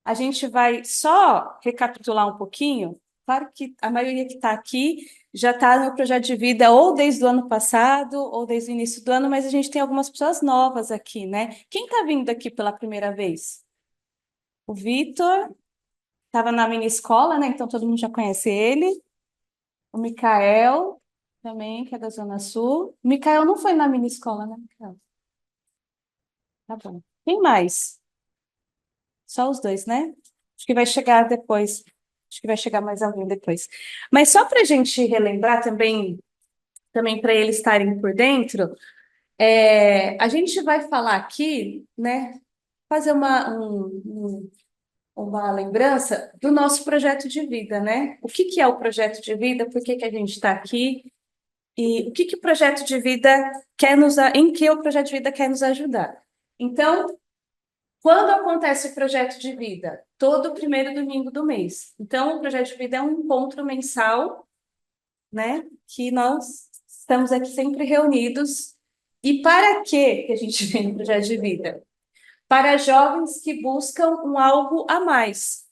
A gente vai só recapitular um pouquinho. Claro que a maioria que está aqui já está no projeto de vida ou desde o ano passado ou desde o início do ano, mas a gente tem algumas pessoas novas aqui, né? Quem está vindo aqui pela primeira vez? O Vitor estava na mini escola, né? Então todo mundo já conhece ele. O Micael também, que é da Zona Sul. O Micael não foi na mini escola, né, Micael? Tá bom. Quem mais? Só os dois, né? Acho que vai chegar depois. Acho que vai chegar mais alguém depois. Mas só para a gente relembrar também para eles estarem por dentro, a gente vai falar aqui, né? Fazer uma lembrança do nosso projeto de vida, né? O que que é o projeto de vida? Por que que a gente está aqui? E o que que o projeto de vida em que o projeto de vida quer nos ajudar? Então, quando acontece o projeto de vida? Todo primeiro domingo do mês. Então, o projeto de vida é um encontro mensal, né? Que nós estamos aqui sempre reunidos. E para que a gente vem no projeto de vida? Para jovens que buscam um algo a mais.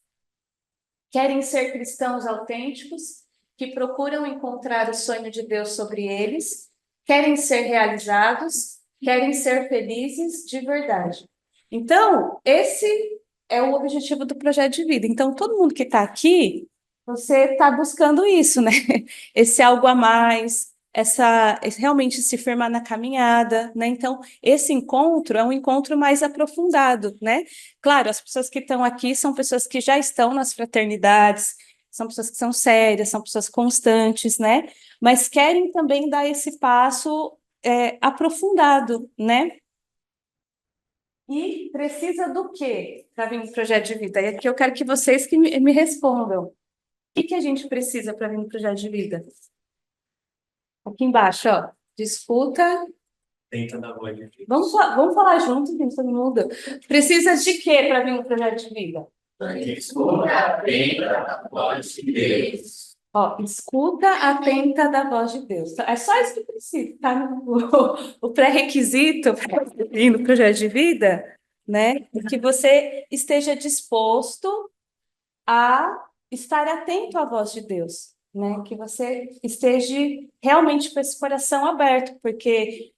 Querem ser cristãos autênticos, que procuram encontrar o sonho de Deus sobre eles, querem ser realizados, querem ser felizes de verdade. Então, esse é o objetivo do projeto de vida. Então, todo mundo que está aqui, você está buscando isso, né? Esse algo a mais, realmente se firmar na caminhada, né? Então, esse encontro é um encontro mais aprofundado, né? Claro, as pessoas que estão aqui são pessoas que já estão nas fraternidades, são pessoas que são sérias, são pessoas constantes, né? Mas querem também dar esse passo aprofundado, né? E precisa do quê para vir no projeto de vida? E aqui eu quero que vocês que me respondam. O que que a gente precisa para vir no projeto de vida? Aqui embaixo, ó. Disputa. Tenta dar voz de vida. Vamos falar junto, gente, todo mundo. Precisa de quê para vir no projeto de vida? Escuta, aprenda a voz de Deus. Ó, escuta atenta da voz de Deus. É só isso que precisa, tá? O pré-requisito para ir no projeto de vida, né? É que você esteja disposto a estar atento à voz de Deus, né? Que você esteja realmente com esse coração aberto, porque,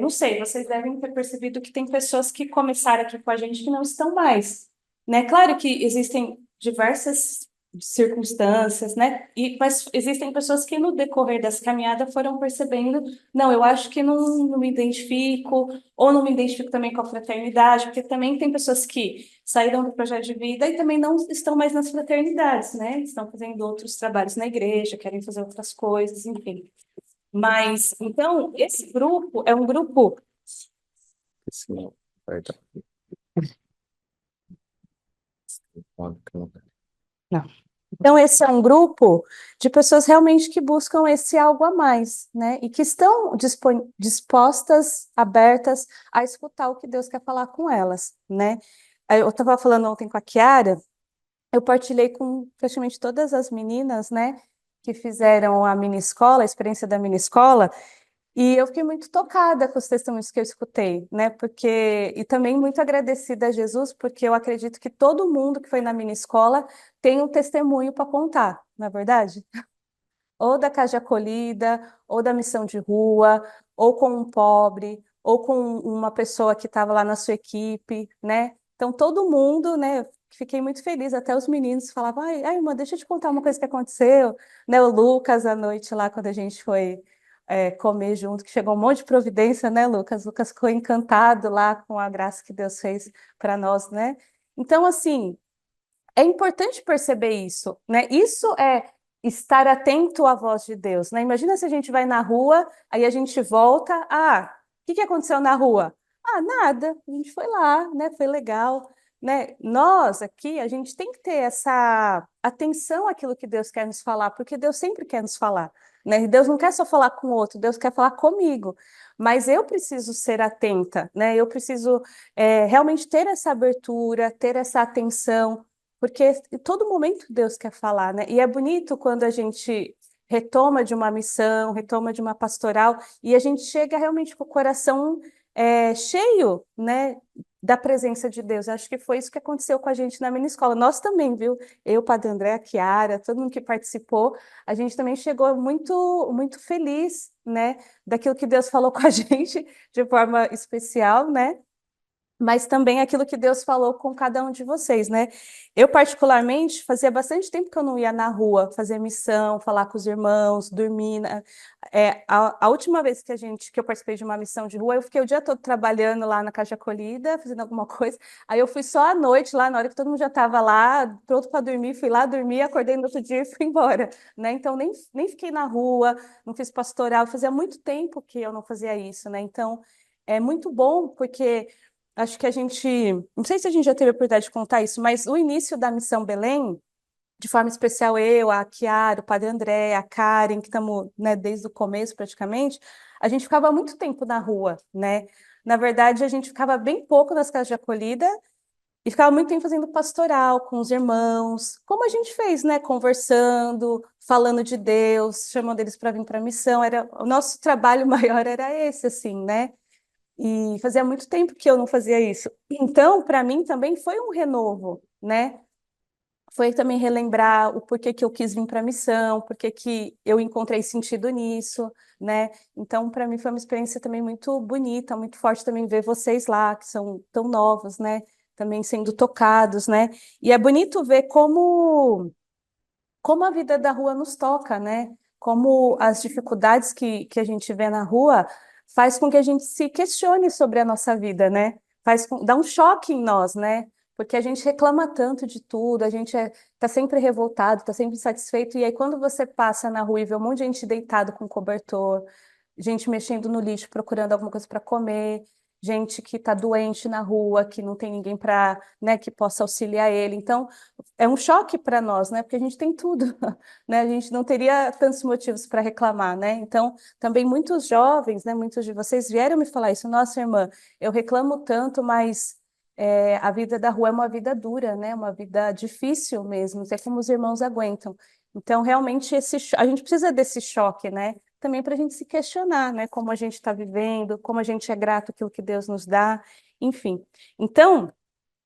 não sei, vocês devem ter percebido que tem pessoas que começaram aqui com a gente que não estão mais, né? Claro que existem diversas circunstâncias, né? Mas existem pessoas que no decorrer dessa caminhada foram percebendo, não, eu acho que não me identifico, ou não me identifico também com a fraternidade, porque também tem pessoas que saíram do projeto de vida e também não estão mais nas fraternidades, né? Estão fazendo outros trabalhos na igreja, querem fazer outras coisas, enfim. Mas, então, esse grupo é um grupo. Sim, perdão. Não. Então, esse é um grupo de pessoas realmente que buscam esse algo a mais, né? E que estão dispostas, abertas a escutar o que Deus quer falar com elas, né? Eu estava falando ontem com a Kiara, eu partilhei com praticamente todas as meninas, né, que fizeram a mini escola, a experiência da mini escola, e eu fiquei muito tocada com os testemunhos que eu escutei, né, e também muito agradecida a Jesus, porque eu acredito que todo mundo que foi na mini escola tem um testemunho para contar, não é verdade? Ou da casa de acolhida, ou da missão de rua, ou com um pobre, ou com uma pessoa que estava lá na sua equipe, né? Então, todo mundo, né? Fiquei muito feliz, até os meninos falavam, ai, irmã, deixa eu te contar uma coisa que aconteceu, né? O Lucas, à noite lá, quando a gente foi comer junto, que chegou um monte de providência, né, Lucas? Lucas ficou encantado lá com a graça que Deus fez para nós, né? Então, assim, é importante perceber isso, né? Isso é estar atento à voz de Deus, né? Imagina se a gente vai na rua, aí a gente volta, o que que aconteceu na rua? Ah, nada, a gente foi lá, né? Foi legal, né? Nós aqui, a gente tem que ter essa atenção àquilo que Deus quer nos falar, porque Deus sempre quer nos falar, né? E Deus não quer só falar com o outro, Deus quer falar comigo, mas eu preciso ser atenta, né? Eu preciso realmente ter essa abertura, ter essa atenção, porque em todo momento Deus quer falar, né? E é bonito quando a gente retoma de uma missão, retoma de uma pastoral, e a gente chega realmente com o coração cheio, né? da presença de Deus. Acho que foi isso que aconteceu com a gente na minha escola. Nós também, viu? Eu, Padre André, a Chiara, todo mundo que participou, a gente também chegou muito, muito feliz, né? Daquilo que Deus falou com a gente de forma especial, né? Mas também aquilo que Deus falou com cada um de vocês, né? Eu, particularmente, fazia bastante tempo que eu não ia na rua fazer missão, falar com os irmãos, dormir. A última vez que eu participei de uma missão de rua, eu fiquei o dia todo trabalhando lá na Caixa Acolhida, fazendo alguma coisa. Aí eu fui só à noite, lá na hora que todo mundo já estava lá, pronto para dormir, fui lá dormir, acordei no outro dia e fui embora, né? Então, nem fiquei na rua, não fiz pastoral, fazia muito tempo que eu não fazia isso, né? Então, é muito bom, porque acho que a gente, não sei se a gente já teve a oportunidade de contar isso, mas o início da Missão Belém, de forma especial eu, a Chiara, o Padre André, a Karen, que estamos, né, desde o começo praticamente, a gente ficava muito tempo na rua, né? Na verdade, a gente ficava bem pouco nas casas de acolhida e ficava muito tempo fazendo pastoral com os irmãos, como a gente fez, né? Conversando, falando de Deus, chamando eles para vir para a missão. Era, o nosso trabalho maior era esse, assim, né? E fazia muito tempo que eu não fazia isso. Então, para mim também foi um renovo, né? Foi também relembrar o porquê que eu quis vir para a missão, porquê que eu encontrei sentido nisso, né? Então, para mim foi uma experiência também muito bonita, muito forte também ver vocês lá, que são tão novos, né? Também sendo tocados, né? E é bonito ver como a vida da rua nos toca, né? Como as dificuldades que a gente vê na rua faz com que a gente se questione sobre a nossa vida, né? Dá um choque em nós, né? Porque a gente reclama tanto de tudo, a gente tá sempre revoltado, tá sempre insatisfeito, e aí quando você passa na rua e vê um monte de gente deitado com cobertor, gente mexendo no lixo, procurando alguma coisa para comer, gente que está doente na rua, que não tem ninguém para, né, que possa auxiliar ele. Então, é um choque para nós, né? Porque a gente tem tudo, né? A gente não teria tantos motivos para reclamar, né? Então, também muitos jovens, né? Muitos de vocês vieram me falar isso. Nossa, irmã, eu reclamo tanto, mas a vida da rua é uma vida dura, né? Uma vida difícil mesmo. É como os irmãos aguentam. Então, realmente, a gente precisa desse choque, né? Também para a gente se questionar, né? Como a gente está vivendo, como a gente é grato àquilo que Deus nos dá, enfim. Então,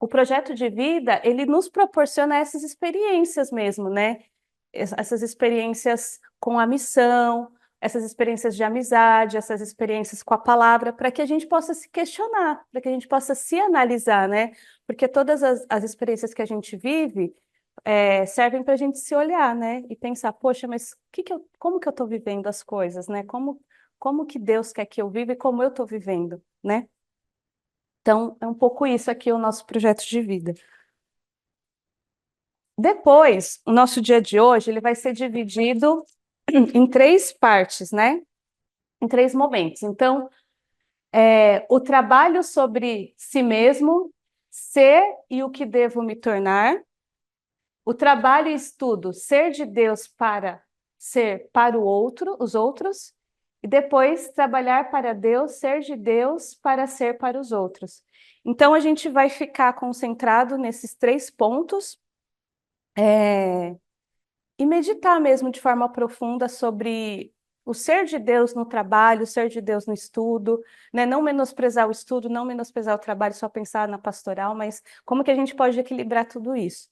o projeto de vida, ele nos proporciona essas experiências mesmo, né? Essas experiências com a missão, essas experiências de amizade, essas experiências com a palavra, para que a gente possa se questionar, para que a gente possa se analisar, né? Porque todas as experiências que a gente vive servem para a gente se olhar, né? E pensar, poxa, mas como que eu estou vivendo as coisas, né? Como que Deus quer que eu viva e como eu estou vivendo, né? Então, é um pouco isso aqui, o nosso projeto de vida. Depois, o nosso dia de hoje, ele vai ser dividido em três partes, né? Em três momentos. Então, o trabalho sobre si mesmo, ser e o que devo me tornar. O trabalho e estudo, ser de Deus para ser para o outro, os outros. E depois, trabalhar para Deus, ser de Deus para ser para os outros. Então, a gente vai ficar concentrado nesses três pontos. E meditar mesmo de forma profunda sobre o ser de Deus no trabalho, o ser de Deus no estudo, né? Não menosprezar o estudo, não menosprezar o trabalho, só pensar na pastoral, mas como que a gente pode equilibrar tudo isso?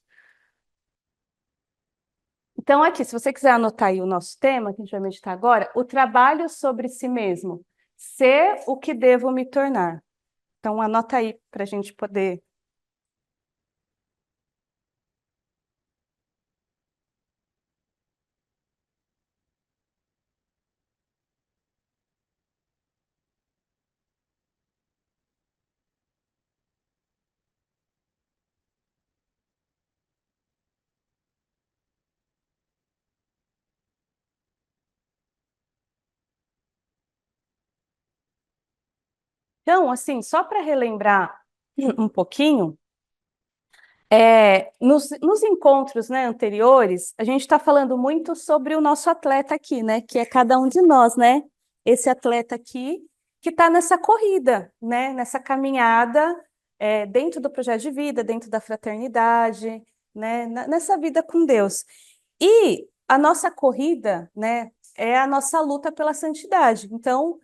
Então, aqui, se você quiser anotar aí o nosso tema, que a gente vai meditar agora, o trabalho sobre si mesmo, ser o que devo me tornar. Então, anota aí para a gente poder. Então, assim, só para relembrar um pouquinho. Nos encontros, né, anteriores, a gente está falando muito sobre o nosso atleta aqui, né, que é cada um de nós, né? Esse atleta aqui que está nessa corrida, né, nessa caminhada, dentro do projeto de vida, dentro da fraternidade, né, nessa vida com Deus. E a nossa corrida, né, é a nossa luta pela santidade. Então,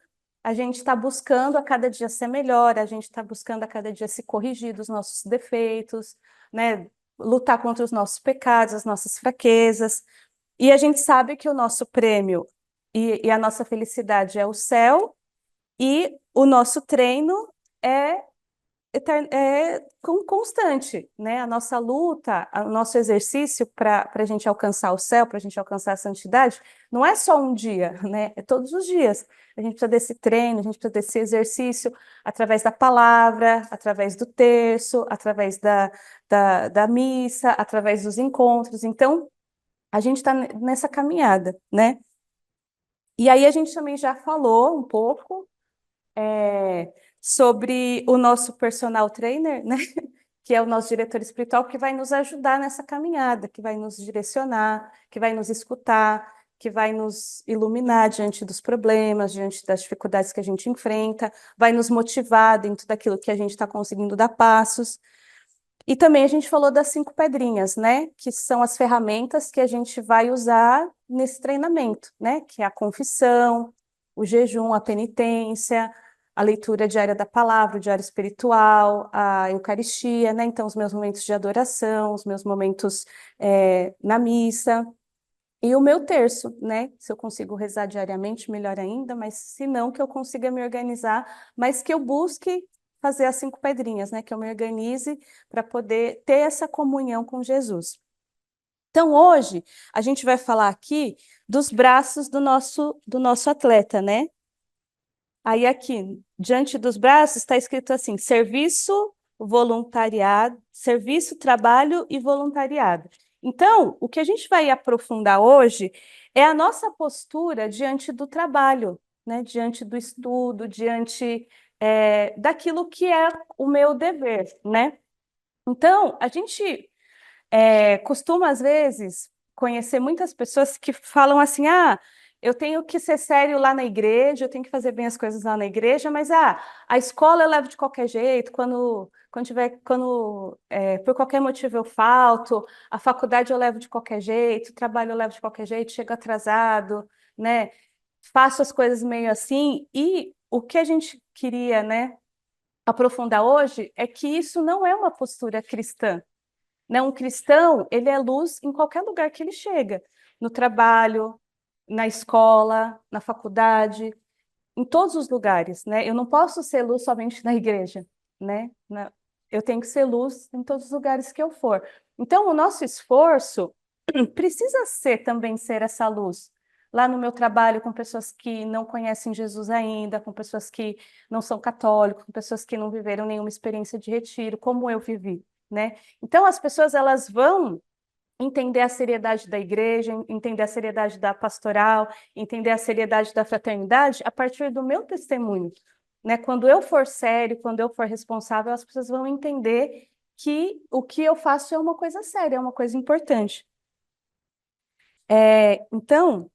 a gente está buscando a cada dia ser melhor, a gente está buscando a cada dia se corrigir dos nossos defeitos, né? Lutar contra os nossos pecados, as nossas fraquezas. E a gente sabe que o nosso prêmio e a nossa felicidade é o céu, e o nosso treino é constante, né? A nossa luta, o nosso exercício para a gente alcançar o céu, para a gente alcançar a santidade, não é só um dia, né? É todos os dias. A gente precisa desse treino, a gente precisa desse exercício através da palavra, através do terço, através da missa, através dos encontros. Então, a gente está nessa caminhada, né? E aí a gente também já falou um pouco sobre o nosso personal trainer, né? Que é o nosso diretor espiritual, que vai nos ajudar nessa caminhada, que vai nos direcionar, que vai nos escutar, que vai nos iluminar diante dos problemas, diante das dificuldades que a gente enfrenta, vai nos motivar dentro daquilo que a gente está conseguindo dar passos. E também a gente falou das 5 pedrinhas, né? Que são as ferramentas que a gente vai usar nesse treinamento, né? Que é a confissão, o jejum, a penitência, a leitura diária da palavra, o diário espiritual, a Eucaristia, né? Então, os meus momentos de adoração, os meus momentos na missa. E o meu terço, né? Se eu consigo rezar diariamente, melhor ainda, mas se não, que eu consiga me organizar, mas que eu busque fazer as 5 pedrinhas, né? Que eu me organize para poder ter essa comunhão com Jesus. Então, hoje, a gente vai falar aqui dos braços do nosso atleta, né? Aí, aqui, diante dos braços, está escrito assim: serviço, voluntariado, serviço, trabalho e voluntariado. Então, o que a gente vai aprofundar hoje é a nossa postura diante do trabalho, né? Diante do estudo, diante daquilo que é o meu dever, né? Então, a gente costuma, às vezes, conhecer muitas pessoas que falam assim: ah, eu tenho que ser sério lá na igreja, eu tenho que fazer bem as coisas lá na igreja, mas a escola eu levo de qualquer jeito, quando por qualquer motivo eu falto, a faculdade eu levo de qualquer jeito, o trabalho eu levo de qualquer jeito, chego atrasado, né? Faço as coisas meio assim, e o que a gente queria, né, aprofundar hoje é que isso não é uma postura cristã, né? Um cristão, ele é luz em qualquer lugar que ele chega, no trabalho, na escola, na faculdade, em todos os lugares, né? Eu não posso ser luz somente na igreja, né? Eu tenho que ser luz em todos os lugares que eu for. Então, o nosso esforço precisa ser também ser essa luz. Lá no meu trabalho, com pessoas que não conhecem Jesus ainda, com pessoas que não são católicos, com pessoas que não viveram nenhuma experiência de retiro, como eu vivi, né? Então, as pessoas, elas vão entender a seriedade da igreja, entender a seriedade da pastoral, entender a seriedade da fraternidade a partir do meu testemunho, né? Quando eu for sério, quando eu for responsável, as pessoas vão entender que o que eu faço é uma coisa séria, é uma coisa importante. Então,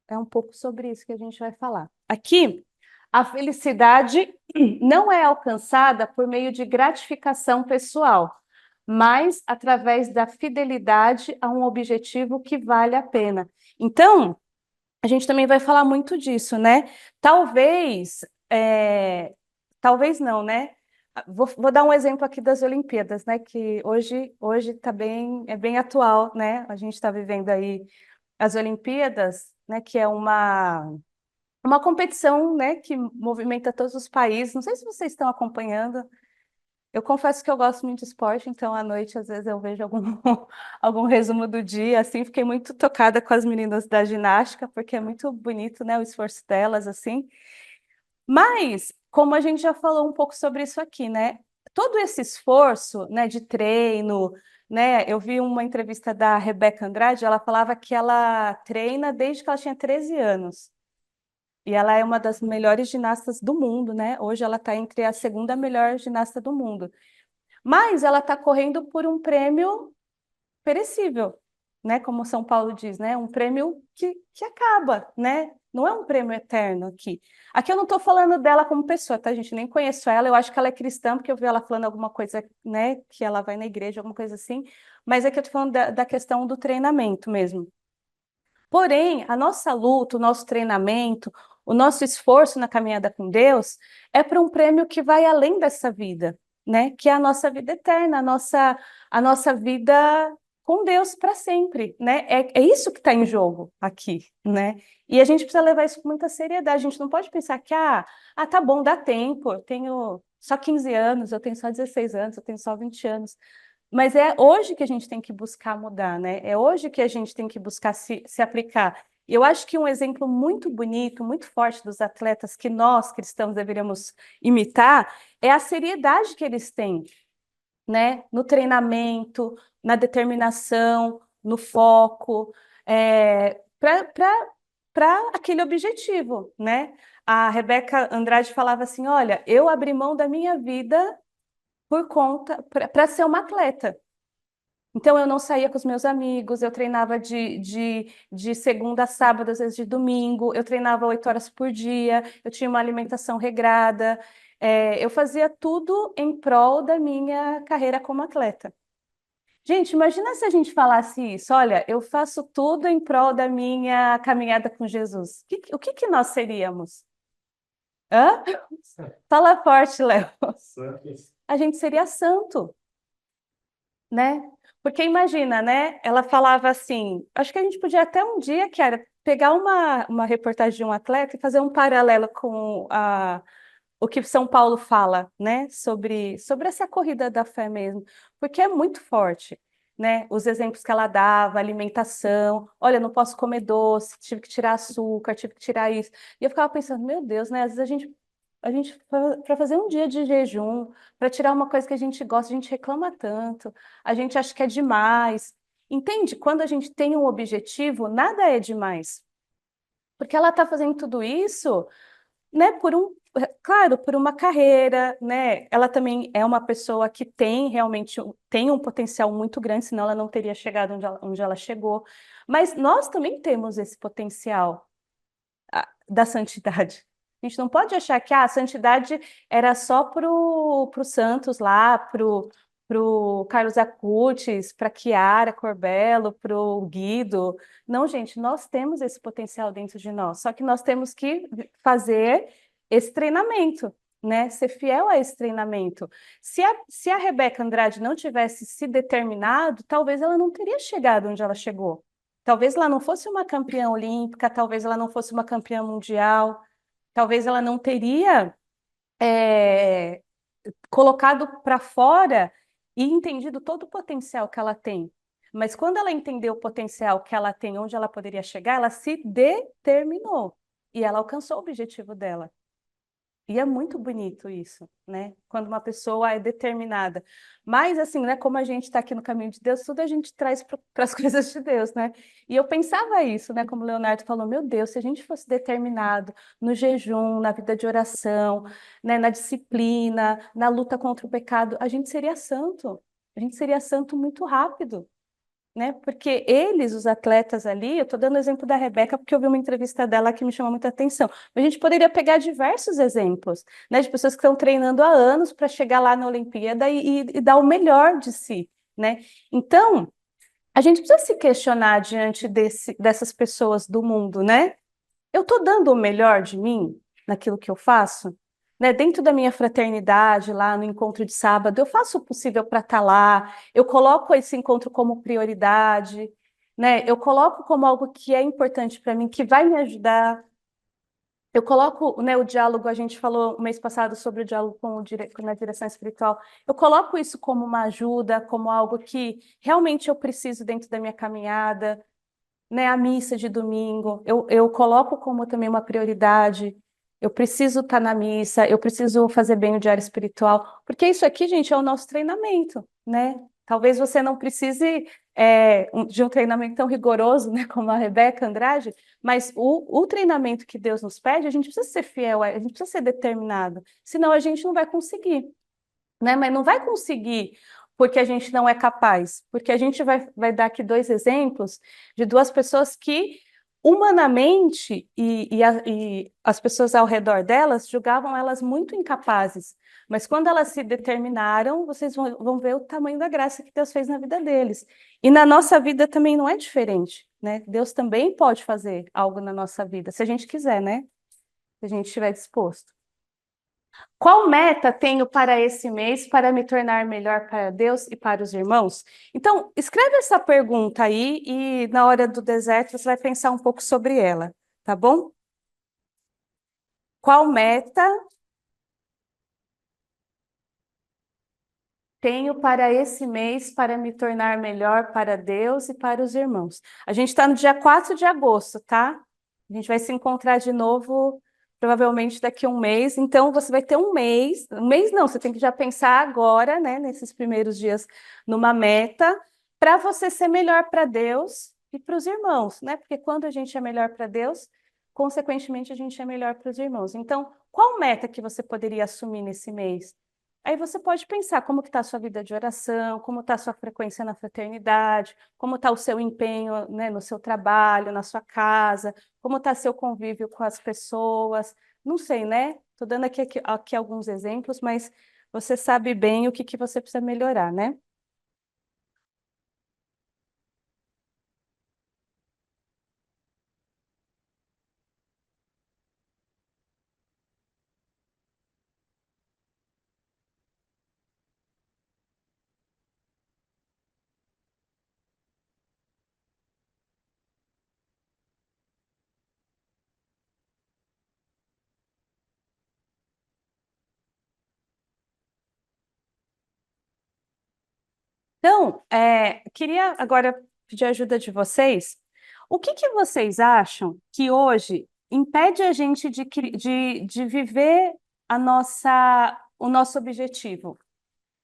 é um pouco sobre isso que a gente vai falar. Aqui, a felicidade não é alcançada por meio de gratificação pessoal, mas através da fidelidade a um objetivo que vale a pena. Então, a gente também vai falar muito disso, né? Talvez, talvez não, né? Vou dar um exemplo aqui das Olimpíadas, né? Que hoje tá é bem atual, né? A gente está vivendo aí as Olimpíadas, né? Que é uma competição, né? Que movimenta todos os países. Não sei se vocês estão acompanhando. Eu confesso que eu gosto muito de esporte, então à noite às vezes eu vejo algum resumo do dia, assim, fiquei muito tocada com as meninas da ginástica, porque é muito bonito, né, o esforço delas, assim. Mas, como a gente já falou um pouco sobre isso aqui, né, todo esse esforço, né, de treino, né, eu vi uma entrevista da Rebeca Andrade, ela falava que ela treina desde que ela tinha 13 anos. E ela é uma das melhores ginastas do mundo, né? Hoje ela está entre a segunda melhor ginasta do mundo. Mas ela está correndo por um prêmio perecível, né? Como São Paulo diz, né? Um prêmio que acaba, né? Não é um prêmio eterno aqui. Aqui eu não estou falando dela como pessoa, tá, gente? Nem conheço ela. Eu acho que ela é cristã, porque eu vi ela falando alguma coisa, né? Que ela vai na igreja, alguma coisa assim. Mas é que eu estou falando da questão do treinamento mesmo. Porém, a nossa luta, o nosso treinamento, O nosso esforço na caminhada com Deus é para um prêmio que vai além dessa vida, né? Que é a nossa vida eterna, a nossa vida com Deus para sempre, né? É isso que está em jogo aqui, né? E a gente precisa levar isso com muita seriedade. A gente não pode pensar que, tá bom, dá tempo, eu tenho só 15 anos, eu tenho só 16 anos, eu tenho só 20 anos. Mas é hoje que a gente tem que buscar mudar, né? É hoje que a gente tem que buscar se aplicar. E eu acho que um exemplo muito bonito, muito forte dos atletas que nós, cristãos, deveríamos imitar é a seriedade que eles têm, né? No treinamento, na determinação, no foco, para aquele objetivo, né? A Rebeca Andrade falava assim: olha, eu abri mão da minha vida por conta, para ser uma atleta. Então, eu não saía com os meus amigos, eu treinava de segunda a sábado, às vezes de domingo, eu treinava 8 horas por dia, eu tinha uma alimentação regrada, eu fazia tudo em prol da minha carreira como atleta. Gente, imagina se a gente falasse isso, olha, eu faço tudo em prol da minha caminhada com Jesus. O que que nós seríamos? Hã? Fala forte, Léo. A gente seria santo, né? Porque imagina, né? Ela falava assim, acho que a gente podia até um dia, Kiara, pegar uma reportagem de um atleta e fazer um paralelo com o que São Paulo fala, né? Sobre essa corrida da fé mesmo, porque é muito forte, né? Os exemplos que ela dava, alimentação, olha, não posso comer doce, tive que tirar açúcar, tive que tirar isso. E eu ficava pensando, meu Deus, né? Às vezes a gente para fazer um dia de jejum, para tirar uma coisa que a gente gosta, a gente reclama tanto, a gente acha que é demais. Entende? Quando a gente tem um objetivo, nada é demais. Porque ela está fazendo tudo isso, né, claro, por uma carreira, né? Ela também é uma pessoa que tem realmente tem um potencial muito grande, senão ela não teria chegado onde ela chegou. Mas nós também temos esse potencial da santidade. A gente não pode achar que a santidade era só pro Santos lá, pro Carlos Acutis, para Chiara Corbello, pro Guido. Não, gente, nós temos esse potencial dentro de nós, só que nós temos que fazer esse treinamento, né? Ser fiel a esse treinamento. Se a Rebeca Andrade não tivesse se determinado, talvez ela não teria chegado onde ela chegou. Talvez ela não fosse uma campeã olímpica, talvez ela não fosse uma campeã mundial, talvez ela não teria é, colocado para fora e entendido todo o potencial que ela tem. Mas quando ela entendeu o potencial que ela tem, onde ela poderia chegar, ela se determinou e ela alcançou o objetivo dela. E é muito bonito isso, né? Quando uma pessoa é determinada. Mas, assim, né? Como a gente está aqui no caminho de Deus, tudo a gente traz para as coisas de Deus, né? E eu pensava isso, né? Como o Leonardo falou, meu Deus, se a gente fosse determinado no jejum, na vida de oração, né? Na disciplina, na luta contra o pecado, a gente seria santo. A gente seria santo muito rápido, né? Porque eles, os atletas ali, eu estou dando o exemplo da Rebeca porque eu vi uma entrevista dela que me chamou muita atenção. A gente poderia pegar diversos exemplos, né, de pessoas que estão treinando há anos para chegar lá na Olimpíada e dar o melhor de si, né? Então, a gente precisa se questionar diante dessas pessoas do mundo, né? Eu estou dando o melhor de mim naquilo que eu faço? Né? Dentro da minha fraternidade, lá no encontro de sábado, eu faço o possível para estar lá, eu coloco esse encontro como prioridade, né? Eu coloco como algo que é importante para mim, que vai me ajudar. Eu coloco, né, o diálogo, a gente falou mês passado sobre o diálogo na direção espiritual. Eu coloco isso como uma ajuda, como algo que realmente eu preciso dentro da minha caminhada, né, a missa de domingo, eu coloco como também uma prioridade. Eu preciso estar na missa, eu preciso fazer bem o diário espiritual, porque isso aqui, gente, é o nosso treinamento, né? Talvez você não precise de um treinamento tão rigoroso, né, como a Rebeca Andrade, mas o treinamento que Deus nos pede, a gente precisa ser fiel, a gente precisa ser determinado, senão a gente não vai conseguir, né? Mas não vai conseguir porque a gente não é capaz, porque a gente vai dar aqui dois exemplos de duas pessoas que, humanamente, e as pessoas ao redor delas julgavam elas muito incapazes, mas quando elas se determinaram, vocês vão ver o tamanho da graça que Deus fez na vida deles. E na nossa vida também não é diferente, né? Deus também pode fazer algo na nossa vida, se a gente quiser, né? se a gente estiver disposto. Qual meta tenho para esse mês para me tornar melhor para Deus e para os irmãos? Então, escreve essa pergunta aí e na hora do deserto você vai pensar um pouco sobre ela, tá bom? Qual meta tenho para esse mês para me tornar melhor para Deus e para os irmãos? A gente está no dia 4 de agosto, tá? A gente vai se encontrar de novo, provavelmente daqui a um mês. Então, você vai ter um mês não, você tem que já pensar agora, né, nesses primeiros dias, numa meta, para você ser melhor para Deus e para os irmãos, né? Porque quando a gente é melhor para Deus, consequentemente, a gente é melhor para os irmãos. Então, qual meta que você poderia assumir nesse mês? Aí você pode pensar como que está a sua vida de oração, como está a sua frequência na fraternidade, como está o seu empenho, né, no seu trabalho, na sua casa, como está seu convívio com as pessoas. Não sei, né? Estou dando aqui alguns exemplos, mas você sabe bem o que você precisa melhorar, né? Então, queria agora pedir ajuda de vocês. O que vocês acham que hoje impede a gente de viver o nosso objetivo?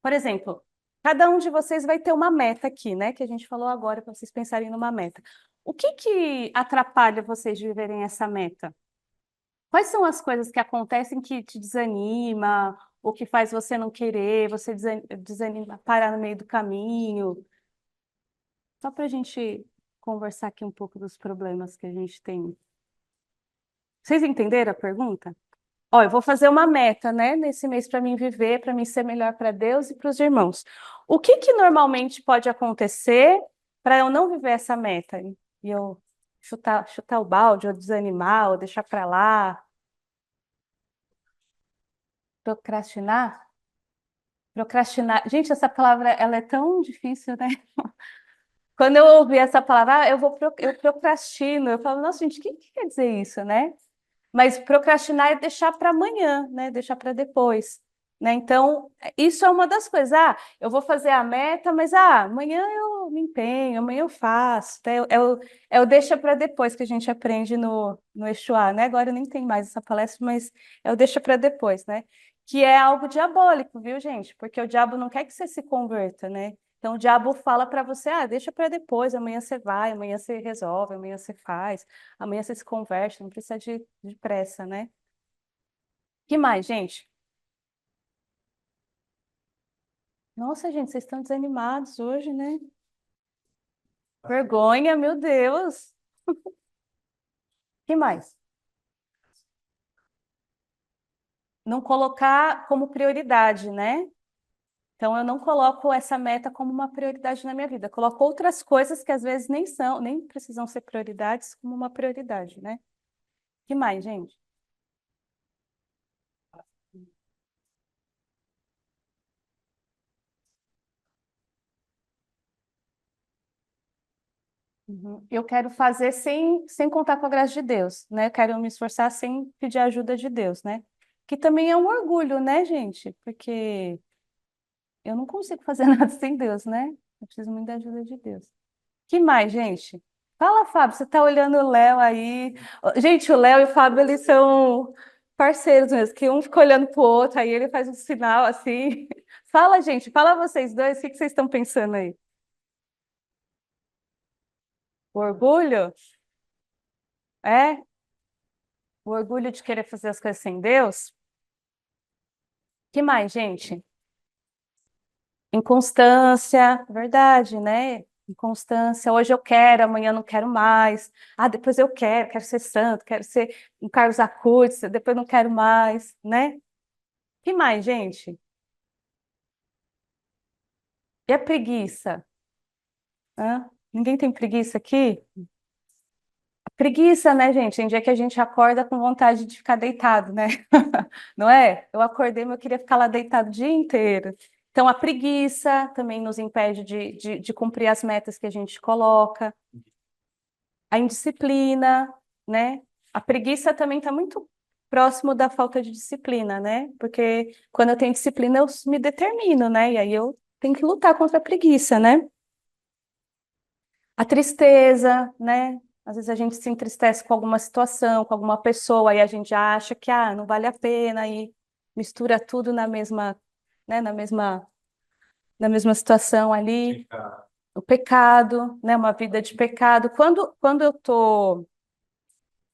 Por exemplo, cada um de vocês vai ter uma meta aqui, né? Que a gente falou agora para vocês pensarem numa meta. O que atrapalha vocês de viverem essa meta? Quais são as coisas que acontecem que te desanima, ou que faz você não querer, você desanima, parar no meio do caminho? Só para a gente conversar aqui um pouco dos problemas que a gente tem. Vocês entenderam a pergunta? Ó, eu vou fazer uma meta, né, nesse mês para mim viver, para mim ser melhor para Deus e para os irmãos. O que normalmente pode acontecer para eu não viver essa meta? E eu chutar o balde, ou desanimar, ou deixar para lá, procrastinar? Procrastinar. Gente, essa palavra, ela é tão difícil, né? Quando eu ouvi essa palavra, eu procrastino, eu falo, nossa, gente, o que quer dizer isso, né? Mas procrastinar é deixar para amanhã, né? Deixar para depois, né? Então, isso é uma das coisas. Ah, eu vou fazer a meta, mas amanhã eu me empenho, amanhã eu faço. Tá? É o deixa para depois que a gente aprende no Exuá, né? Agora nem tem mais essa palestra, mas é o deixa para depois, né? Que é algo diabólico, viu, gente? Porque o diabo não quer que você se converta, né? Então, o diabo fala para você, deixa para depois, amanhã você vai, amanhã você resolve, amanhã você faz. Amanhã você se converte, não precisa de pressa, né? Que mais, gente? Nossa, gente, vocês estão desanimados hoje, né? Vergonha, meu Deus. Que mais? Não colocar como prioridade, né? Então, eu não coloco essa meta como uma prioridade na minha vida. Eu coloco outras coisas que às vezes nem precisam ser prioridades como uma prioridade, né? Que mais, gente? Uhum. Eu quero fazer sem contar com a graça de Deus, né? Eu quero me esforçar sem pedir ajuda de Deus, né? Que também é um orgulho, né, gente? Porque eu não consigo fazer nada sem Deus, né? Eu preciso muito da ajuda de Deus. Que mais, gente? Fala, Fábio, você tá olhando o Léo aí. Gente, o Léo e o Fábio, eles são parceiros mesmo, que um fica olhando pro outro, aí ele faz um sinal assim. Fala, gente, fala vocês dois, o que vocês estão pensando aí? O orgulho? É? O orgulho de querer fazer as coisas sem Deus? Que mais, gente? Inconstância, verdade, né? Inconstância. Hoje eu quero, amanhã eu não quero mais. Depois eu quero ser santo, quero ser um Carlos Acutis, depois não quero mais, né? Que mais, gente? E a preguiça? Hã? Ninguém tem preguiça aqui? Preguiça, né, gente? Tem dia que a gente acorda com vontade de ficar deitado, né? Não é? Eu acordei, mas eu queria ficar lá deitado o dia inteiro. Então, a preguiça também nos impede de cumprir as metas que a gente coloca. A indisciplina, né? A preguiça também está muito próximo da falta de disciplina, né? Porque quando eu tenho disciplina, eu me determino, né? E aí eu tenho que lutar contra a preguiça, né? A tristeza, né? Às vezes a gente se entristece com alguma situação, com alguma pessoa, aí a gente acha que não vale a pena e mistura tudo na mesma, né, na mesma situação ali. O pecado, né, uma vida de pecado. Quando eu tô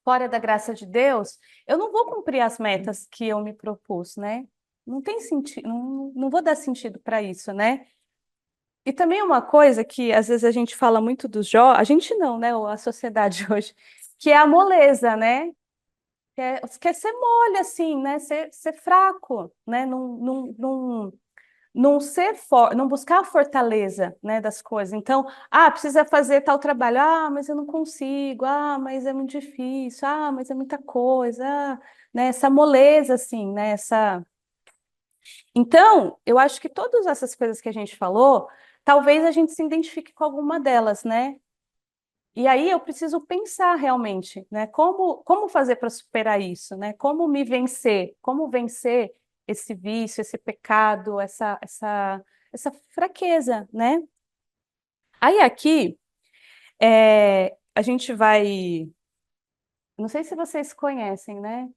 fora da graça de Deus, eu não vou cumprir as metas que eu me propus, né? Não tem sentido, não vou dar sentido para isso, né? E também uma coisa que às vezes a gente fala muito dos jovens, a gente não, né? A sociedade hoje, que é a moleza, né? Quer ser mole, assim, né? Ser fraco, né? Não ser não buscar a fortaleza, né, das coisas. Então, precisa fazer tal trabalho, mas eu não consigo, mas é muito difícil, mas é muita coisa, né? Essa moleza, assim, né? Então, eu acho que todas essas coisas que a gente falou, talvez a gente se identifique com alguma delas, né? E aí eu preciso pensar realmente, né? Como fazer para superar isso, né? Como me vencer? Como vencer esse vício, esse pecado, essa fraqueza, né? Aí aqui a gente vai. Não sei se vocês conhecem, né?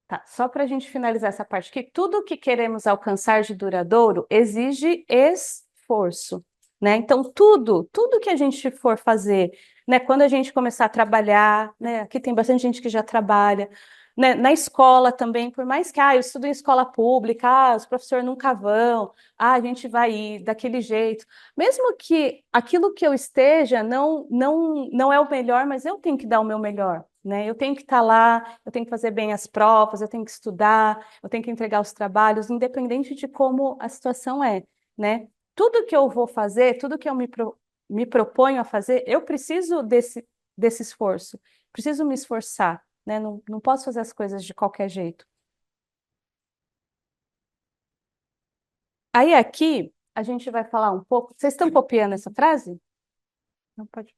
Tá, só para a gente finalizar essa parte aqui, tudo que queremos alcançar de duradouro exige esforço, né? Então, tudo que a gente for fazer, né? Quando a gente começar a trabalhar, né? Aqui tem bastante gente que já trabalha, né? Na escola também, por mais que, eu estudo em escola pública, os professores nunca vão, a gente vai ir daquele jeito. Mesmo que aquilo que eu esteja não é o melhor, mas eu tenho que dar o meu melhor, né? Eu tenho que estar lá, eu tenho que fazer bem as provas, eu tenho que estudar, eu tenho que entregar os trabalhos, independente de como a situação é, né? Tudo que eu vou fazer, tudo que eu me proponho a fazer, eu preciso desse esforço, preciso me esforçar, né? Não posso fazer as coisas de qualquer jeito. Aí aqui a gente vai falar um pouco. Vocês estão copiando essa frase? Não pode.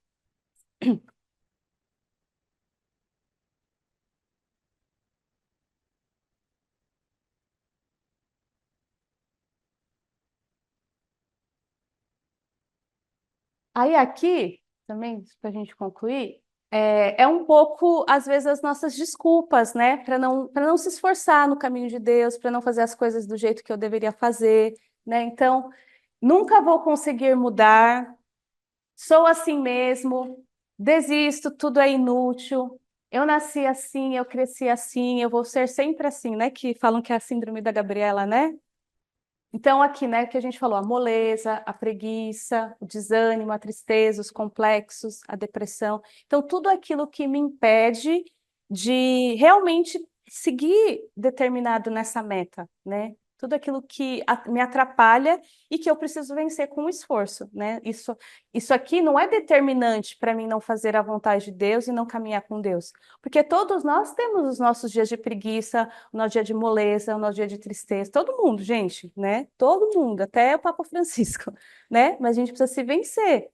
Aí aqui, também, para a gente concluir, é um pouco, às vezes, as nossas desculpas, né? Para não se esforçar no caminho de Deus, para não fazer as coisas do jeito que eu deveria fazer, né? Então, nunca vou conseguir mudar, sou assim mesmo, desisto, tudo é inútil. Eu nasci assim, eu cresci assim, eu vou ser sempre assim, né? Que falam que é a síndrome da Gabriela, né? Então, aqui, né, que a gente falou, a moleza, a preguiça, o desânimo, a tristeza, os complexos, a depressão. Então, tudo aquilo que me impede de realmente seguir determinado nessa meta, né? Tudo aquilo que me atrapalha e que eu preciso vencer com esforço, né? Isso aqui não é determinante para mim não fazer a vontade de Deus e não caminhar com Deus, porque todos nós temos os nossos dias de preguiça, o nosso dia de moleza, o nosso dia de tristeza, todo mundo, gente, né? Todo mundo, até o Papa Francisco, né? Mas a gente precisa se vencer.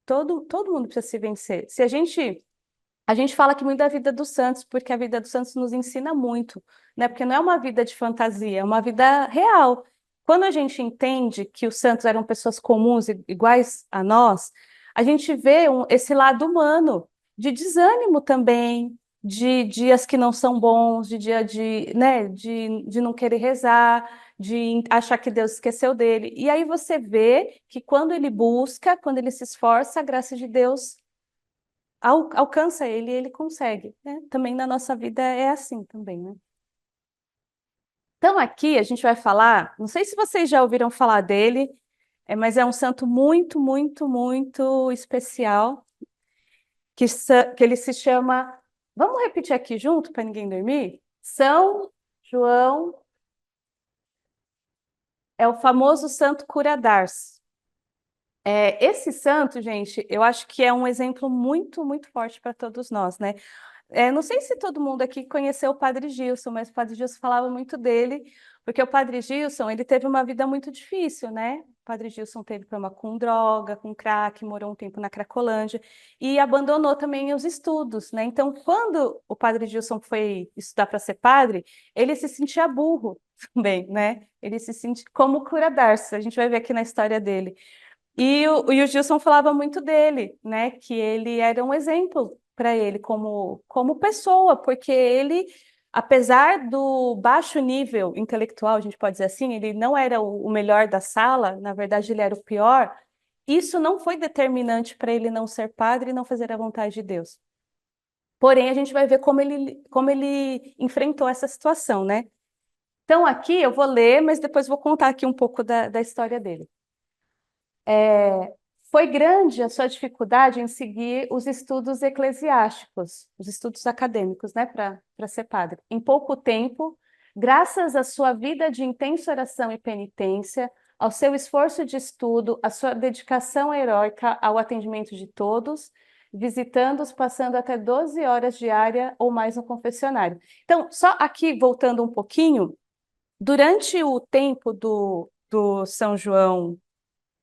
Todo mundo precisa se vencer. Se a gente fala que muito da vida dos santos, porque a vida dos santos nos ensina muito, né? Porque não é uma vida de fantasia, é uma vida real. Quando a gente entende que os santos eram pessoas comuns, iguais a nós, a gente vê esse lado humano, de desânimo também, de dias que não são bons, de dia né, de não querer rezar, de achar que Deus esqueceu dele. E aí você vê que quando ele busca, quando ele se esforça, a graça de Deus alcança ele e ele consegue, né? Também na nossa vida é assim também, né? Então aqui a gente vai falar, não sei se vocês já ouviram falar dele, mas é um santo muito, muito, muito especial, que ele se chama, vamos repetir aqui junto para ninguém dormir? São João é o famoso santo cura d'Ars. Esse santo, gente, eu acho que é um exemplo muito, muito forte para todos nós, né? Não sei se todo mundo aqui conheceu o Padre Gilson, mas o Padre Gilson falava muito dele, porque o Padre Gilson, ele teve uma vida muito difícil, né? O Padre Gilson teve problema com droga, com crack, morou um tempo na Cracolândia e abandonou também os estudos, né? Então, quando o Padre Gilson foi estudar para ser padre, ele se sentia burro também, né? Ele se sentia como cura d'Ars, a gente vai ver aqui na história dele. E o Gilson falava muito dele, né? Que ele era um exemplo para ele como pessoa, porque ele, apesar do baixo nível intelectual, a gente pode dizer assim, ele não era o melhor da sala, na verdade ele era o pior. Isso não foi determinante para ele não ser padre e não fazer a vontade de Deus. Porém, a gente vai ver como ele enfrentou essa situação, né? Então, aqui eu vou ler, mas depois vou contar aqui um pouco da história dele. Foi grande a sua dificuldade em seguir os estudos eclesiásticos, os estudos acadêmicos, né, para ser padre. Em pouco tempo, graças à sua vida de intensa oração e penitência, ao seu esforço de estudo, à sua dedicação heróica ao atendimento de todos, visitando-os, passando até 12 horas diária ou mais no confessionário. Então, só aqui, voltando um pouquinho, durante o tempo do São João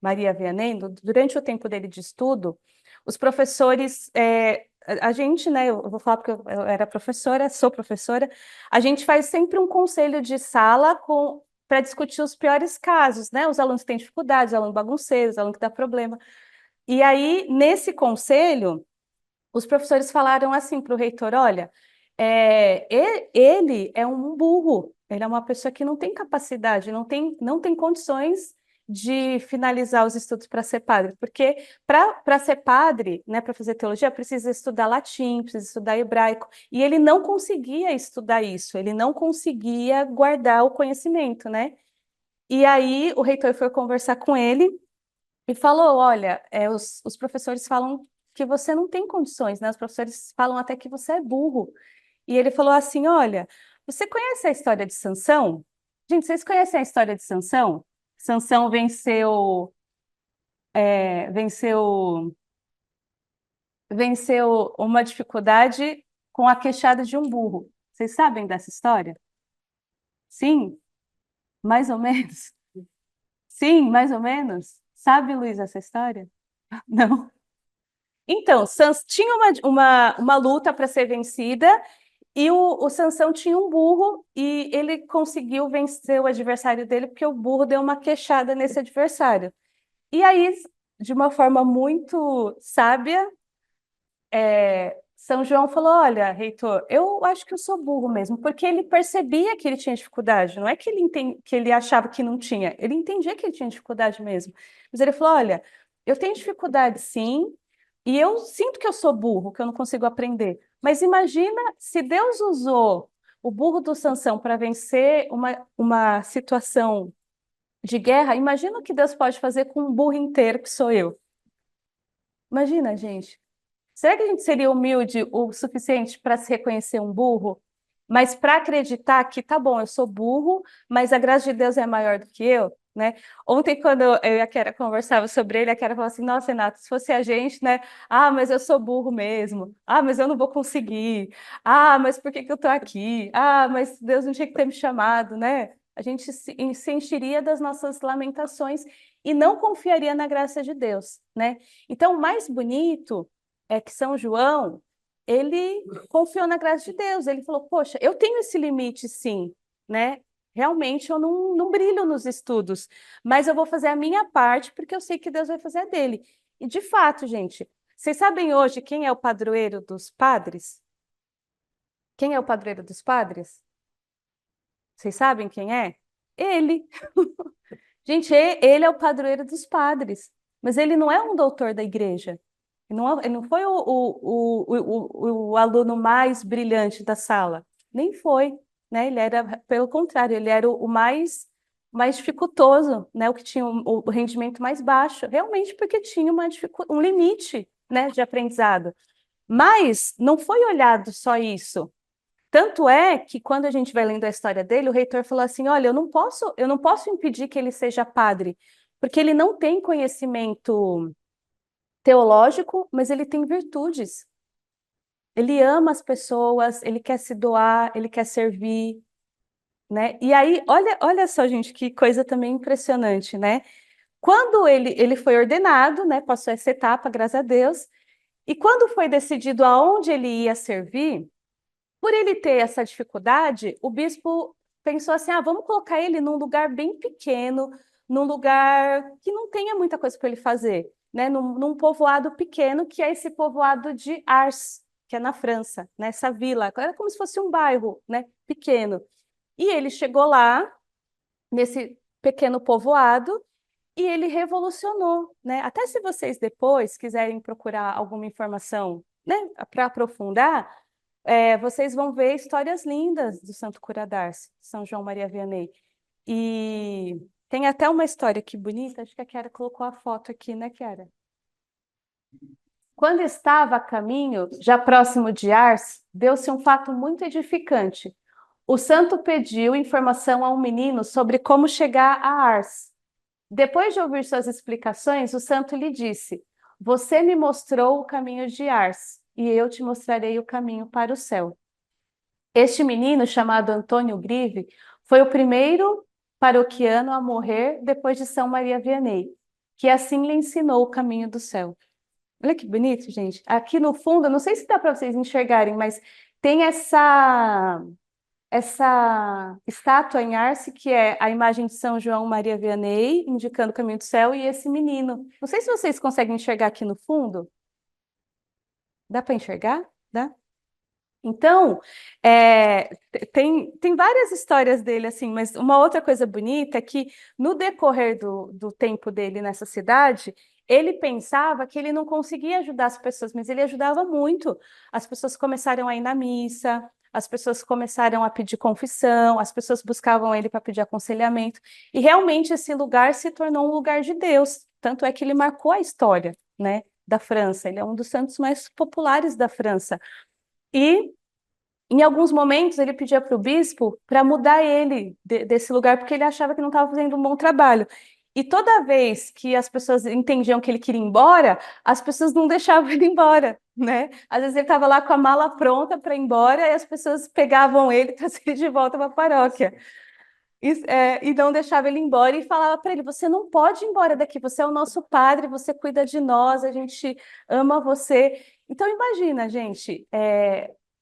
Maria Vianney, durante o tempo dele de estudo, os professores, a gente, né, eu vou falar porque eu era professora, sou professora, a gente faz sempre um conselho de sala para discutir os piores casos, né? Os alunos que têm dificuldades, os alunos bagunceiros, os alunos que dá problema. E aí, nesse conselho, os professores falaram assim para o reitor: olha, ele é um burro, ele é uma pessoa que não tem capacidade, não tem condições de finalizar os estudos para ser padre, porque para ser padre, né, para fazer teologia, precisa estudar latim, precisa estudar hebraico, e ele não conseguia estudar isso, ele não conseguia guardar o conhecimento, né? E aí o reitor foi conversar com ele e falou: olha, os professores falam que você não tem condições, né? Os professores falam até que você é burro. E ele falou assim: olha, você conhece a história de Sansão? Gente, vocês conhecem a história de Sansão? Sansão venceu uma dificuldade com a queixada de um burro. Vocês sabem dessa história? Sim, mais ou menos. Sim, mais ou menos. Sabe, Luiz, essa história? Não. Então, tinha uma luta para ser vencida e o Sansão tinha um burro e ele conseguiu vencer o adversário dele porque o burro deu uma queixada nesse adversário. E aí, de uma forma muito sábia, São João falou: olha, reitor, eu acho que eu sou burro mesmo, porque ele percebia que ele tinha dificuldade, não é que que ele achava que não tinha, ele entendia que ele tinha dificuldade mesmo. Mas ele falou: olha, eu tenho dificuldade sim, e eu sinto que eu sou burro, que eu não consigo aprender. Mas imagina se Deus usou o burro do Sansão para vencer uma situação de guerra, imagina o que Deus pode fazer com um burro inteiro que sou eu. Imagina, gente. Será que a gente seria humilde o suficiente para se reconhecer um burro? Mas para acreditar que, tá bom, eu sou burro, mas a graça de Deus é maior do que eu, né? Ontem, quando eu e a Kera conversava sobre ele, a Kera falou assim: nossa, Renato, se fosse a gente, né? Ah, mas eu sou burro mesmo. Ah, mas eu não vou conseguir. Ah, mas por que que eu tô aqui? Ah, mas Deus não tinha que ter me chamado, né? A gente se encheria das nossas lamentações e não confiaria na graça de Deus, né? Então, o mais bonito é que São João, ele confiou na graça de Deus. Ele falou: poxa, eu tenho esse limite, sim, né? Realmente eu não brilho nos estudos, mas eu vou fazer a minha parte porque eu sei que Deus vai fazer a dele. E de fato, gente, vocês sabem hoje quem é o padroeiro dos padres? Quem é o padroeiro dos padres? Vocês sabem quem é? Ele. Gente, ele é o padroeiro dos padres, mas ele não é um doutor da igreja. Ele não foi o aluno mais brilhante da sala, nem foi, né? Ele era, pelo contrário, ele era o mais dificultoso, né? O que tinha o rendimento mais baixo, realmente porque tinha um limite, né, de aprendizado. Mas não foi olhado só isso. Tanto é que quando a gente vai lendo a história dele, o reitor falou assim: olha, eu não posso impedir que ele seja padre, Porque ele não tem conhecimento teológico, mas ele tem virtudes. Ele ama as pessoas, ele quer se doar, ele quer servir, né? E aí, olha só, gente, que coisa também impressionante, né? Quando ele foi ordenado, né? Passou essa etapa, graças a Deus. E quando foi decidido aonde ele ia servir, por ele ter essa dificuldade, o bispo pensou assim: ah, vamos colocar ele num lugar bem pequeno, num lugar que não tenha muita coisa para ele fazer, né? Num povoado pequeno, que é esse povoado de Ars, que é na França, nessa vila. Era como se fosse um bairro, né? Pequeno. E ele chegou lá, nesse pequeno povoado, e ele revolucionou, né? Até se vocês depois quiserem procurar alguma informação, né, para aprofundar, vocês vão ver histórias lindas do Santo Cura d'Ars, São João Maria Vianney. E tem até uma história aqui bonita, acho que a Chiara colocou a foto aqui, né, Chiara? Quando estava a caminho, já próximo de Ars, deu-se um fato muito edificante. O santo pediu informação a um menino sobre como chegar a Ars. Depois de ouvir suas explicações, o santo lhe disse: Você me mostrou o caminho de Ars, e eu te mostrarei o caminho para o céu. Este menino, chamado Antônio Grive, foi o primeiro paroquiano a morrer depois de São Maria Vianney, que assim lhe ensinou o caminho do céu. Olha que bonito, gente. Aqui no fundo, não sei se dá para vocês enxergarem, mas tem essa estátua em Arce, que é a imagem de São João Maria Vianney, indicando o caminho do céu, e esse menino. Não sei se vocês conseguem enxergar aqui no fundo. Dá para enxergar? Dá? Então, tem várias histórias dele, assim, mas uma outra coisa bonita é que, no decorrer do tempo dele nessa cidade, ele pensava que ele não conseguia ajudar as pessoas, mas ele ajudava muito. As pessoas começaram a ir na missa, as pessoas começaram a pedir confissão, as pessoas buscavam ele para pedir aconselhamento, e realmente esse lugar se tornou um lugar de Deus. Tanto é que ele marcou a história, né, da França. Ele é um dos santos mais populares da França. E em alguns momentos ele pedia para o bispo para mudar ele desse lugar, porque ele achava que não estava fazendo um bom trabalho. E toda vez que as pessoas entendiam que ele queria ir embora, as pessoas não deixavam ele ir embora, né? Às vezes ele estava lá com a mala pronta para ir embora e as pessoas pegavam ele e traziam ele de volta para a paróquia. E não deixava ele embora e falava para ele: Você não pode ir embora daqui, você é o nosso padre, você cuida de nós, a gente ama você. Então, imagina, gente,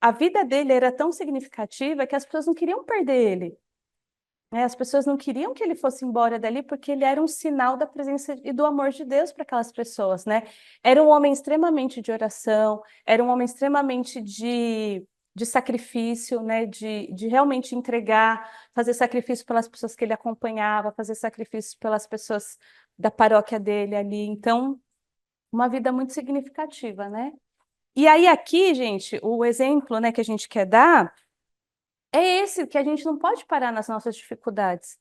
a vida dele era tão significativa que as pessoas não queriam perder ele, né? As pessoas não queriam que ele fosse embora dali porque ele era um sinal da presença e do amor de Deus para aquelas pessoas, né? Era um homem extremamente de oração, era um homem extremamente de sacrifício, né? De realmente entregar, fazer sacrifício pelas pessoas que ele acompanhava, fazer sacrifício pelas pessoas da paróquia dele ali. Então, uma vida muito significativa, né? E aí aqui, gente, o exemplo, né, que a gente quer dar é esse, que a gente não pode parar nas nossas dificuldades,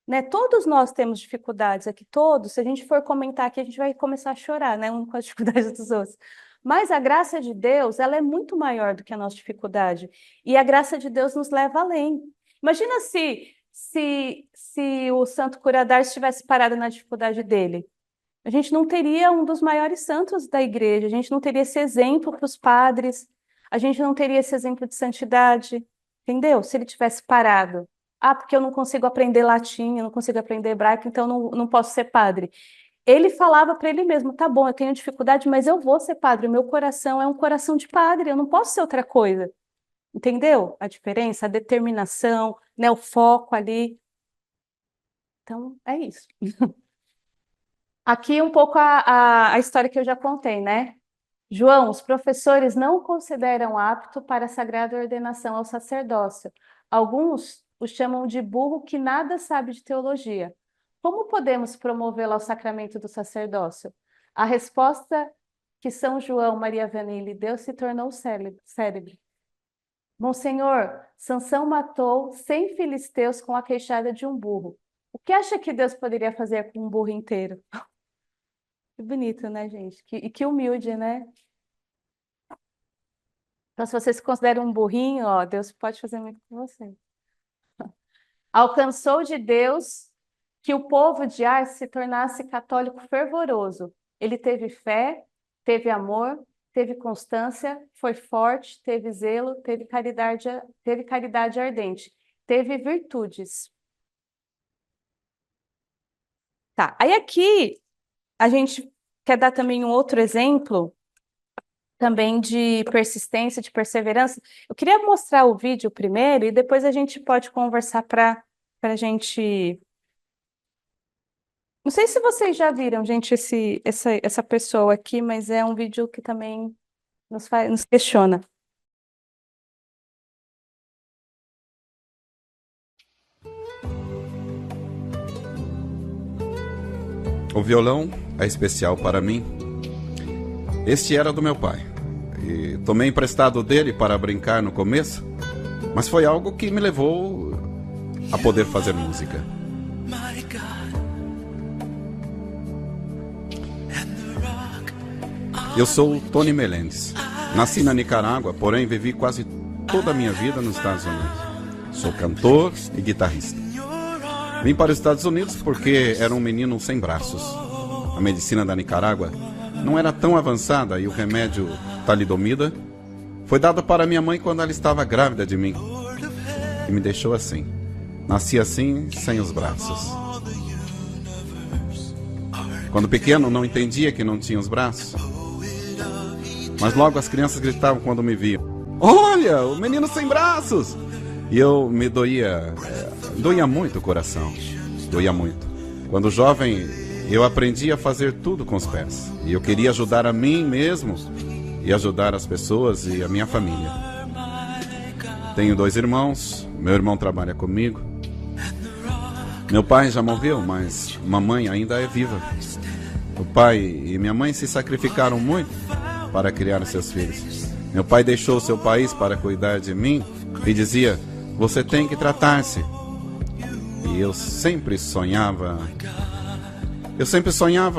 né? Todos nós temos dificuldades aqui, todos. Se a gente for comentar aqui, a gente vai começar a chorar, né? Um com as dificuldades dos outros. Mas a graça de Deus, ela é muito maior do que a nossa dificuldade. E a graça de Deus nos leva além. Imagina se o Santo Curadar estivesse parado na dificuldade dele. A gente não teria um dos maiores santos da igreja, a gente não teria esse exemplo para os padres, a gente não teria esse exemplo de santidade, entendeu? Se ele tivesse parado. Ah, porque eu não consigo aprender latim, eu não consigo aprender hebraico, então não posso ser padre. Ele falava para ele mesmo: tá bom, eu tenho dificuldade, mas eu vou ser padre. O meu coração é um coração de padre, eu não posso ser outra coisa. Entendeu a diferença, a determinação, né, o foco ali? Então, é isso. Aqui um pouco a história que eu já contei, né? João, os professores não o consideram apto para a sagrada ordenação ao sacerdócio. Alguns o chamam de burro que nada sabe de teologia. Como podemos promovê-lo ao sacramento do sacerdócio? A resposta que São João Maria Vianney lhe deu se tornou célebre. Monsenhor, Sansão matou 100 filisteus com a queixada de um burro. O que acha que Deus poderia fazer com um burro inteiro? Que bonito, né, gente? E que humilde, né? Então, se você se considera um burrinho, ó, Deus pode fazer muito com você. Alcançou de Deus que o povo de Ars se tornasse católico fervoroso. Ele teve fé, teve amor, teve constância, foi forte, teve zelo, teve caridade ardente, teve virtudes. Tá, aí aqui a gente quer dar também um outro exemplo também de persistência, de perseverança. Eu queria mostrar o vídeo primeiro e depois a gente pode conversar para a gente... Não sei se vocês já viram, gente, essa pessoa aqui, mas é um vídeo que também nos questiona. O violão é especial para mim. Este era do meu pai. E tomei emprestado dele para brincar no começo, mas foi algo que me levou a poder fazer música. Eu sou Tony Meléndez. Nasci na Nicarágua, porém vivi quase toda a minha vida nos Estados Unidos. Sou cantor e guitarrista. Vim para os Estados Unidos porque era um menino sem braços. A medicina da Nicarágua não era tão avançada e o remédio talidomida foi dado para minha mãe quando ela estava grávida de mim. E me deixou assim. Nasci assim, sem os braços. Quando pequeno, não entendia que não tinha os braços. Mas logo as crianças gritavam quando me viam: "Olha, o menino sem braços!" E eu me doía muito o coração. Doía muito. Quando jovem, eu aprendi a fazer tudo com os pés. E eu queria ajudar a mim mesmo e ajudar as pessoas e a minha família. Tenho 2 irmãos. Meu irmão trabalha comigo. Meu pai já morreu, mas mamãe ainda é viva. O pai e minha mãe se sacrificaram muito para criar seus filhos. Meu pai deixou seu país para cuidar de mim e dizia: "Você tem que tratar-se." E eu sempre sonhava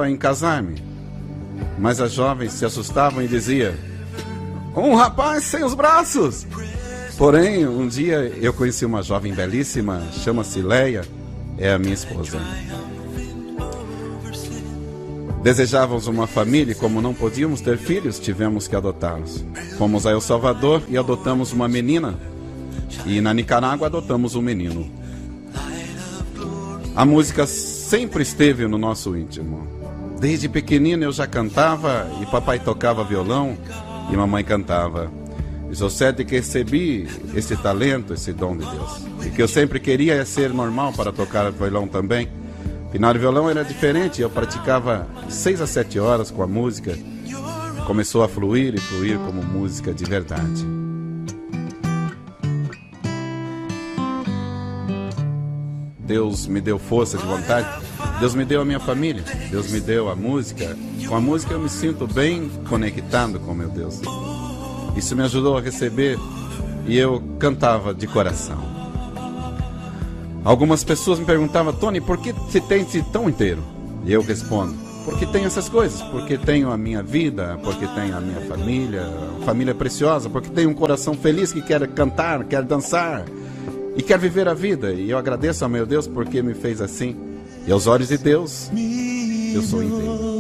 em casar-me. Mas as jovens se assustavam e diziam: "Um rapaz sem os braços!" Porém, um dia eu conheci uma jovem belíssima, chama-se Leia, é a minha esposa. Desejávamos uma família e como não podíamos ter filhos, tivemos que adotá-los. Fomos a El Salvador e adotamos uma menina. E na Nicarágua adotamos um menino. A música sempre esteve no nosso íntimo. Desde pequenino eu já cantava e papai tocava violão e mamãe cantava. E só sei de que recebi esse talento, esse dom de Deus. E que eu sempre queria ser normal para tocar violão também. Afinal, o violão era diferente, eu praticava 6 a 7 horas com a música. Começou a fluir e fluir como música de verdade. Deus me deu força de vontade, Deus me deu a minha família, Deus me deu a música. Com a música eu me sinto bem conectado com meu Deus. Isso me ajudou a receber e eu cantava de coração. Algumas pessoas me perguntavam: "Tony, por que você tem-se tão inteiro?" E eu respondo: porque tenho essas coisas, porque tenho a minha vida, porque tenho a minha família preciosa, porque tenho um coração feliz que quer cantar, quer dançar e quer viver a vida. E eu agradeço ao meu Deus porque me fez assim. E aos olhos de Deus, eu sou inteiro.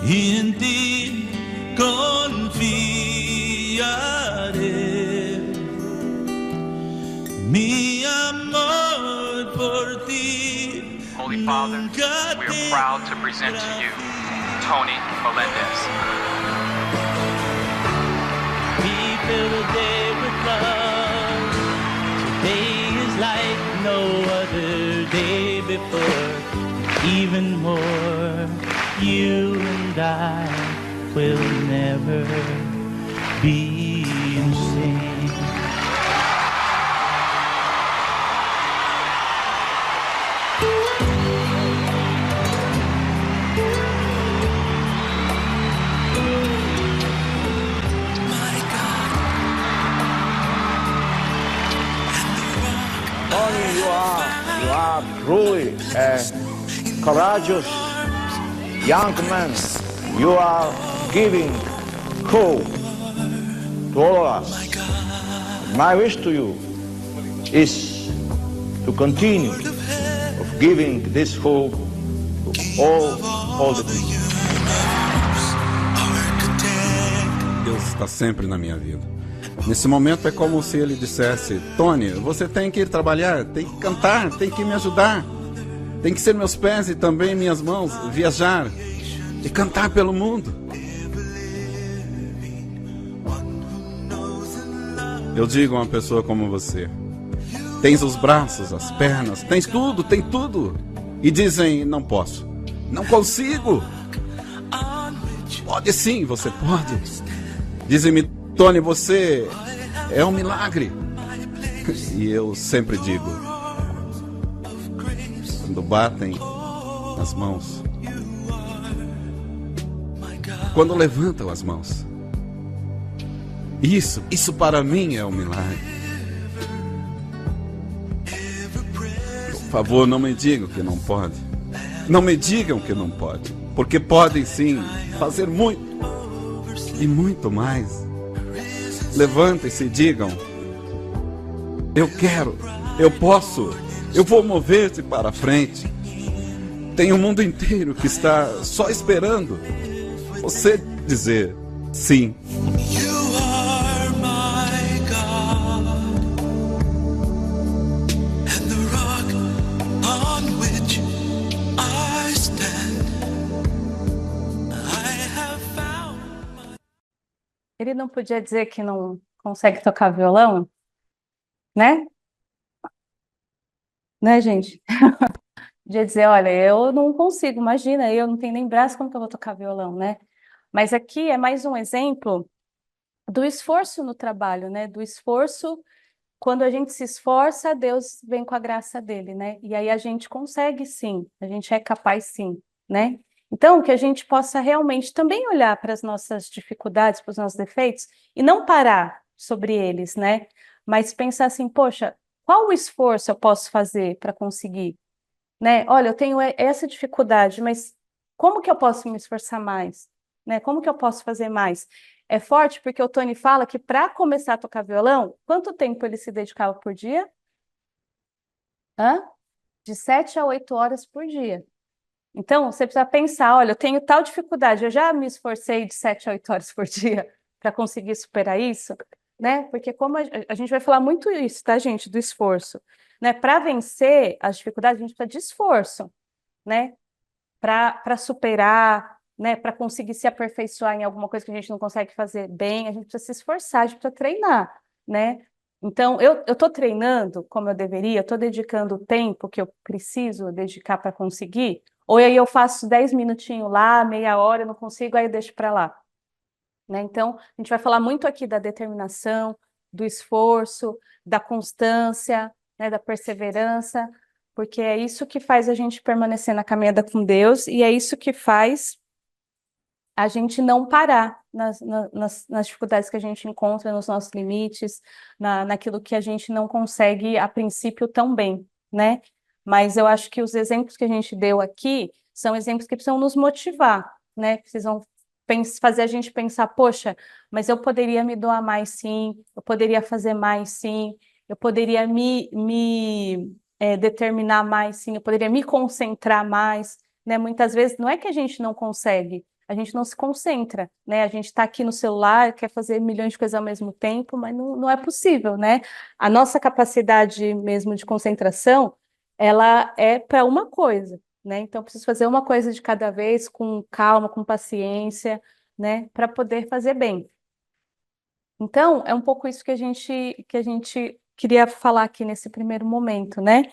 En ti confiaré, mi amor por ti. Holy Father, we are proud to present to you Tony Meléndez. We fill the day with love. Today is like no other day before. Even more, you and I will never be the same. Tony, you are truly a courageous young man. You are giving hope to all of us. My wish to you is to continue of giving this hope to all the people. Deus está sempre na minha vida. Nesse momento é como se ele dissesse: Tony, você tem que ir trabalhar, tem que cantar, tem que me ajudar, tem que ser meus pés e também minhas mãos, viajar e cantar pelo mundo. Eu digo a uma pessoa como você: tens os braços, as pernas, tens tudo, tem tudo. E dizem: não posso, não consigo. Pode sim, você pode. Dizem-me: Tony, você é um milagre. E eu sempre digo, quando batem as mãos, quando levantam as mãos, isso para mim é um milagre. Por favor, não me digam que não pode. Não me digam que não pode, porque podem sim fazer muito e muito mais. Levantem-se e digam: eu quero, eu posso, eu vou mover-se para frente. Tem um mundo inteiro que está só esperando você dizer sim. Ele não podia dizer que não consegue tocar violão, né? Né, gente? Podia dizer: olha, eu não consigo, imagina, eu não tenho nem braço, como que eu vou tocar violão, né? Mas aqui é mais um exemplo do esforço no trabalho, né? Do esforço, quando a gente se esforça, Deus vem com a graça dele, né? E aí a gente consegue sim, a gente é capaz sim, né? Então, que a gente possa realmente também olhar para as nossas dificuldades, para os nossos defeitos, e não parar sobre eles, né? Mas pensar assim: poxa, qual o esforço eu posso fazer para conseguir? Né? Olha, eu tenho essa dificuldade, mas como que eu posso me esforçar mais? Né? Como que eu posso fazer mais? É forte porque o Tony fala que para começar a tocar violão, quanto tempo ele se dedicava por dia? De 7 a 8 horas por dia. Então, você precisa pensar: olha, eu tenho tal dificuldade, eu já me esforcei de 7 a 8 horas por dia para conseguir superar isso, né? Porque como a gente vai falar muito isso, tá, gente, do esforço, né? Para vencer as dificuldades, a gente precisa de esforço, né? Para superar, né? Para conseguir se aperfeiçoar em alguma coisa que a gente não consegue fazer bem, a gente precisa se esforçar, a gente precisa treinar, né? Então, eu estou treinando como eu deveria, estou dedicando o tempo que eu preciso dedicar para conseguir, ou aí eu faço 10 minutinhos lá, meia hora, eu não consigo, aí eu deixo para lá. Né? Então, a gente vai falar muito aqui da determinação, do esforço, da constância, né, da perseverança, porque é isso que faz a gente permanecer na caminhada com Deus e é isso que faz a gente não parar nas dificuldades que a gente encontra, nos nossos limites, naquilo que a gente não consegue, a princípio, tão bem, né? Mas eu acho que os exemplos que a gente deu aqui são exemplos que precisam nos motivar, né? Precisam fazer a gente pensar: poxa, mas eu poderia me doar mais sim, eu poderia fazer mais sim, eu poderia me determinar mais sim, eu poderia me concentrar mais, né? Muitas vezes não é que a gente não consegue, a gente não se concentra, né? A gente está aqui no celular, quer fazer milhões de coisas ao mesmo tempo, mas não é possível, né? A nossa capacidade mesmo de concentração, ela é para uma coisa, né? Então, eu preciso fazer uma coisa de cada vez, com calma, com paciência, né? Para poder fazer bem. Então, é um pouco isso que a gente queria falar aqui nesse primeiro momento, né?